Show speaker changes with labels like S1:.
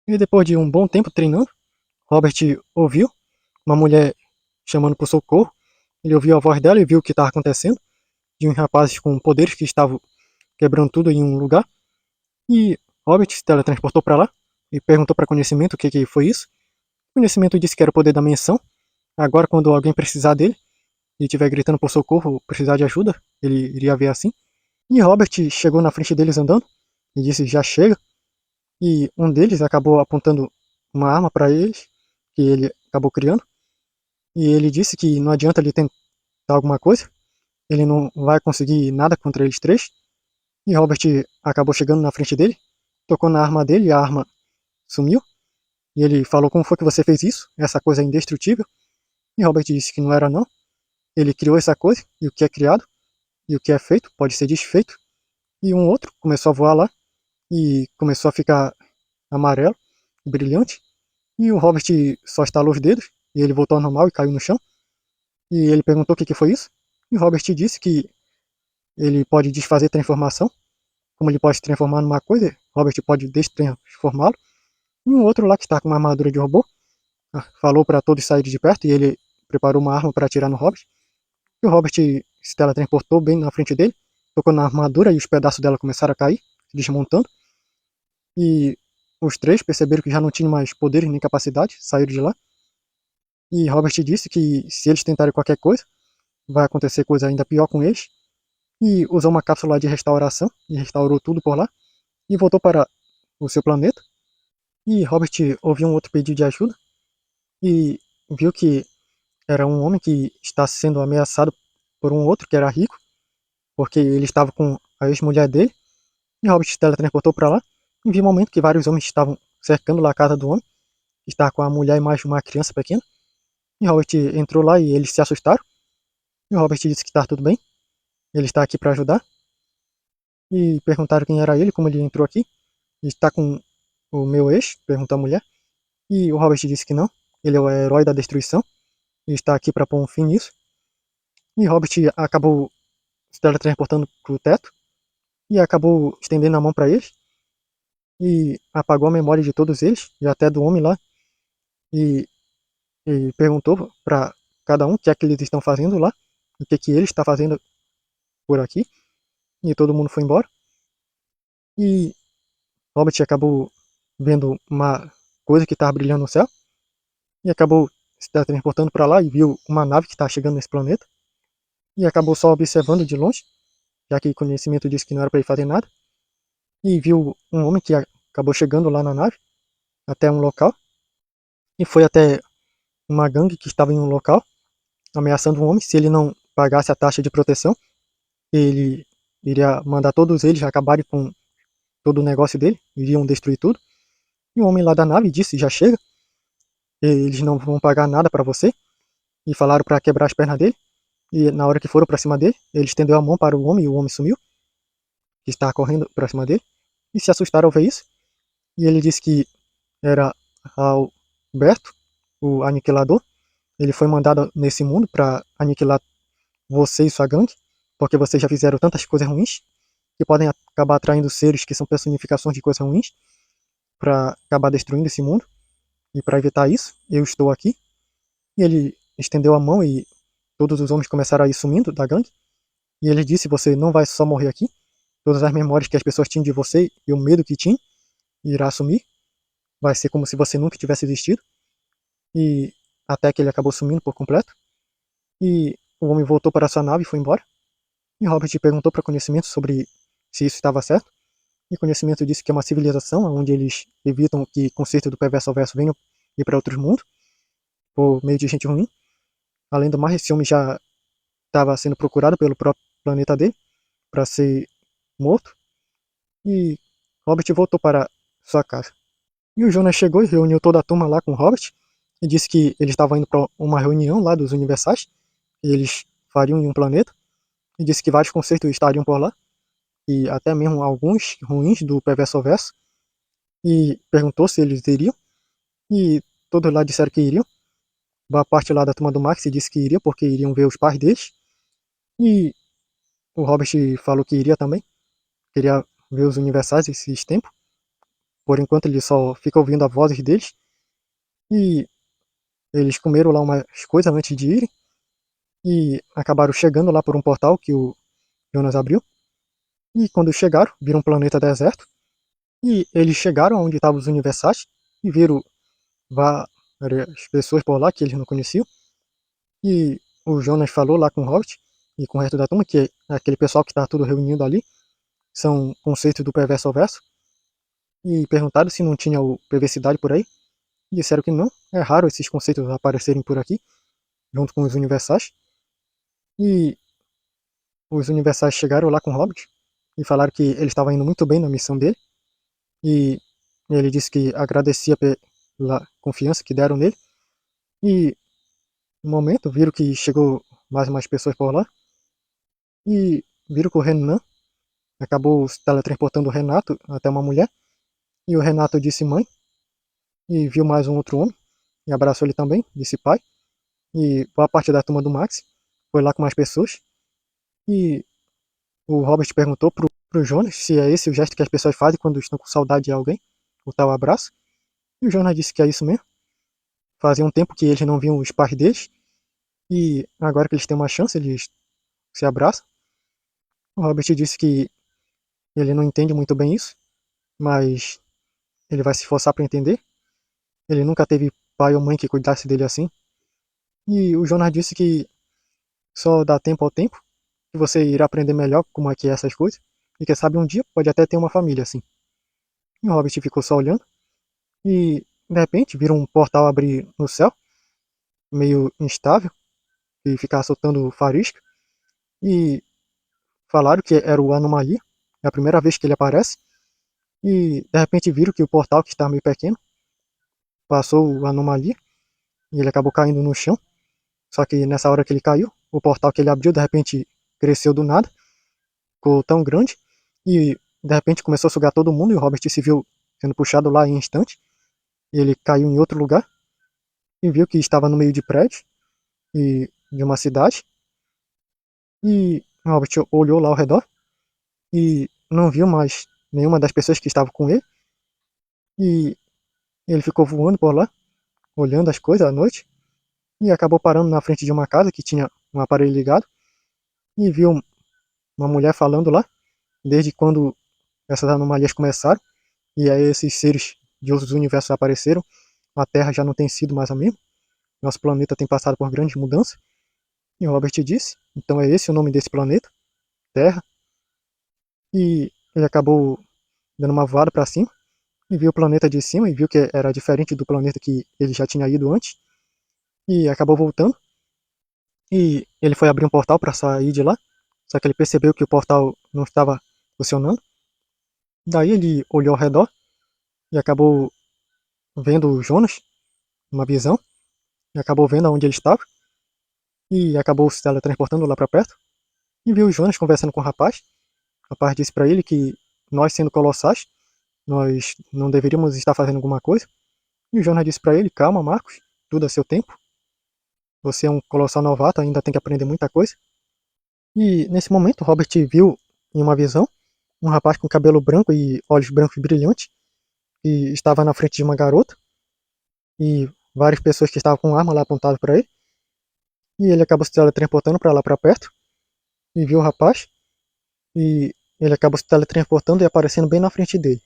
S1: E depois de um bom tempo treinando, Robert ouviu uma mulher chamando por socorro. Ele ouviu a voz dela e viu o que estava acontecendo, de uns rapazes com poderes que estavam quebrando tudo em um lugar. E Robert se teletransportou para lá e perguntou para Conhecimento o que foi isso. Conhecimento disse que era o poder da menção. Agora, quando alguém precisar dele e estiver gritando por socorro, precisar de ajuda, ele iria ver assim. E Robert chegou na frente deles andando e disse: Já chega. E um deles acabou apontando uma arma para eles, que ele acabou criando. E ele disse que não adianta ele tentar alguma coisa, ele não vai conseguir nada contra eles três. E Robert acabou chegando na frente dele, tocou na arma dele e a arma sumiu. E ele falou: Como foi que você fez isso? Essa coisa é indestrutível. E Robert disse que não era não. Ele criou essa coisa, e o que é criado, e o que é feito, pode ser desfeito. E um outro começou a voar lá, e começou a ficar amarelo, brilhante. E o Robert só estalou os dedos, e ele voltou ao normal e caiu no chão. E ele perguntou o que foi isso. E o Robert disse que ele pode desfazer transformação, como ele pode se transformar numa coisa, Robert pode destransformá-lo. E um outro lá que está com uma armadura de robô, falou para todos saírem de perto e ele preparou uma arma para atirar no Robert. E o Robert se teletransportou bem na frente dele, tocou na armadura e os pedaços dela começaram a cair, desmontando. E os três perceberam que já não tinham mais poderes nem capacidade, saíram de lá. E Robert disse que se eles tentarem qualquer coisa, vai acontecer coisa ainda pior com eles. E usou uma cápsula de restauração e restaurou tudo por lá. E voltou para o seu planeta. E Robert ouviu um outro pedido de ajuda e viu que era um homem que está sendo ameaçado por um outro que era rico, porque ele estava com a ex-mulher dele. E Robert se teletransportou para lá e viu um momento que vários homens estavam cercando lá a casa do homem, que estava com a mulher e mais uma criança pequena. E Robert entrou lá e eles se assustaram. E o Robert disse que está tudo bem, ele está aqui para ajudar. E perguntaram quem era ele, como ele entrou aqui. E está com o meu ex, perguntou a mulher. E o Robert disse que não, ele é o herói da destruição e está aqui para pôr um fim nisso. E Robert acabou se teletransportando para o teto e acabou estendendo a mão para eles e apagou a memória de todos eles e até do homem lá e, e perguntou para cada um o que é que eles estão fazendo lá, o que ele está fazendo por aqui. E todo mundo foi embora. E Robert acabou vendo uma coisa que estava brilhando no céu e acabou se teletransportando para lá e viu uma nave que está chegando nesse planeta e acabou só observando de longe, já que o conhecimento disse que não era para ele fazer nada, e viu um homem que acabou chegando lá na nave até um local e foi até uma gangue que estava em um local ameaçando um homem. Se ele não pagasse a taxa de proteção, ele iria mandar todos eles acabarem com todo o negócio dele, iriam destruir tudo. E o homem lá da nave disse: Já chega, eles não vão pagar nada para você. E falaram para quebrar as pernas dele. E na hora que foram para cima dele, ele estendeu a mão para o homem e o homem sumiu, que estava correndo para cima dele. E se assustaram ao ver isso. E ele disse que era Alberto, o aniquilador. Ele foi mandado nesse mundo para aniquilar você e sua gangue, porque vocês já fizeram tantas coisas ruins que podem acabar atraindo seres que são personificações de coisas ruins para acabar destruindo esse mundo. E para evitar isso, eu estou aqui. E ele estendeu a mão e todos os homens começaram a ir sumindo da gangue. E ele disse: Você não vai só morrer aqui. Todas as memórias que as pessoas tinham de você e o medo que tinham irá sumir. Vai ser como se você nunca tivesse existido. E até que ele acabou sumindo por completo. E o homem voltou para sua nave e foi embora. E Robert perguntou para Conhecimento sobre se isso estava certo. E Conhecimento disse que é uma civilização onde eles evitam que concertos do perverso ao verso venham ir para outros mundos por meio de gente ruim. Além do mais, esse homem já estava sendo procurado pelo próprio planeta dele para ser morto. E Robert voltou para sua casa. E o Jonas chegou e reuniu toda a turma lá com o Robert e disse que eles estavam indo para uma reunião lá dos Universais e eles fariam em um planeta. E disse que vários concertos estariam por lá e até mesmo alguns ruins do Perverso ao Verso. E perguntou se eles iriam e todos lá disseram que iriam. Boa parte lá da turma do Max disse que iria porque iriam ver os pais deles. E o Robert falou que iria também, queria ver os Universais esses tempos. por enquanto ele só fica ouvindo a voz deles. E eles comeram lá umas coisas antes de irem. E acabaram chegando lá por um portal que o Jonas abriu. E quando chegaram, viram um planeta deserto. E eles chegaram onde estavam os Universais e viram várias pessoas por lá que eles não conheciam. E o Jonas falou lá com o Hobbit e com o resto da turma que aquele pessoal que está tudo reunido ali são conceitos do perverso ao verso. E perguntaram se não tinha o perversidade por aí. E disseram que não, é raro esses conceitos aparecerem por aqui, junto com os Universais. E os Universais chegaram lá com o Hobbit e falaram que ele estava indo muito bem na missão dele. E ele disse que agradecia pela confiança que deram nele. E no momento viram que chegou mais umas pessoas por lá. E viram que o Renan acabou se teletransportando o Renato até uma mulher. E o Renato disse mãe. E viu mais um outro homem. E abraçou ele também, disse pai. E boa parte da turma do Max foi lá com mais pessoas. E o Robert perguntou pro Jonas se é esse o gesto que as pessoas fazem quando estão com saudade de alguém, o tal abraço. E o Jonas disse que é isso mesmo. Fazia um tempo que eles não viam os pais deles. E agora que eles têm uma chance, eles se abraçam. O Robert disse que ele não entende muito bem isso, mas ele vai se esforçar para entender. Ele nunca teve pai ou mãe que cuidasse dele assim. E o Jonas disse que só dá tempo ao tempo, que você irá aprender melhor como é que é essas coisas. E quem sabe um dia pode até ter uma família assim. E o Hobbit ficou só olhando. E de repente viram um portal abrir no céu, meio instável, e ficar soltando faísca. E falaram que era o Anomalia, é a primeira vez que ele aparece. E de repente viram que o portal, que está meio pequeno, passou o Anomalia e ele acabou caindo no chão. Só que nessa hora que ele caiu, o portal que ele abriu de repente cresceu do nada, ficou tão grande e de repente começou a sugar todo mundo e o Robert se viu sendo puxado lá em instante. E ele caiu em outro lugar e viu que estava no meio de prédios e de uma cidade. E o Robert olhou lá ao redor e não viu mais nenhuma das pessoas que estavam com ele. E ele ficou voando por lá, olhando as coisas à noite. E acabou parando na frente de uma casa que tinha um aparelho ligado. E viu uma mulher falando lá, desde quando essas anomalias começaram. E aí esses seres de outros universos apareceram. A Terra já não tem sido mais a mesma. Nosso planeta tem passado por grandes mudanças. E o Robert disse, então é esse o nome desse planeta, Terra. E ele acabou dando uma voada para cima e viu o planeta de cima e viu que era diferente do planeta que ele já tinha ido antes. E acabou voltando. E ele foi abrir um portal para sair de lá. Só que ele percebeu que o portal não estava funcionando. Daí ele olhou ao redor e acabou vendo o Jonas, uma visão. E acabou vendo onde ele estava. E acabou se teletransportando lá para perto. E viu o Jonas conversando com o rapaz. O rapaz disse para ele que nós, sendo colossais, nós não deveríamos estar fazendo alguma coisa. E o Jonas disse para ele, calma Marcos, tudo a seu tempo. Você é um colossal novato, ainda tem que aprender muita coisa. E nesse momento Robert viu em uma visão um rapaz com cabelo branco e olhos brancos brilhantes que estava na frente de uma garota e várias pessoas que estavam com arma lá apontadas para ele. E ele acabou se teletransportando para lá para perto e viu o rapaz e ele acabou se teletransportando e aparecendo bem na frente dele.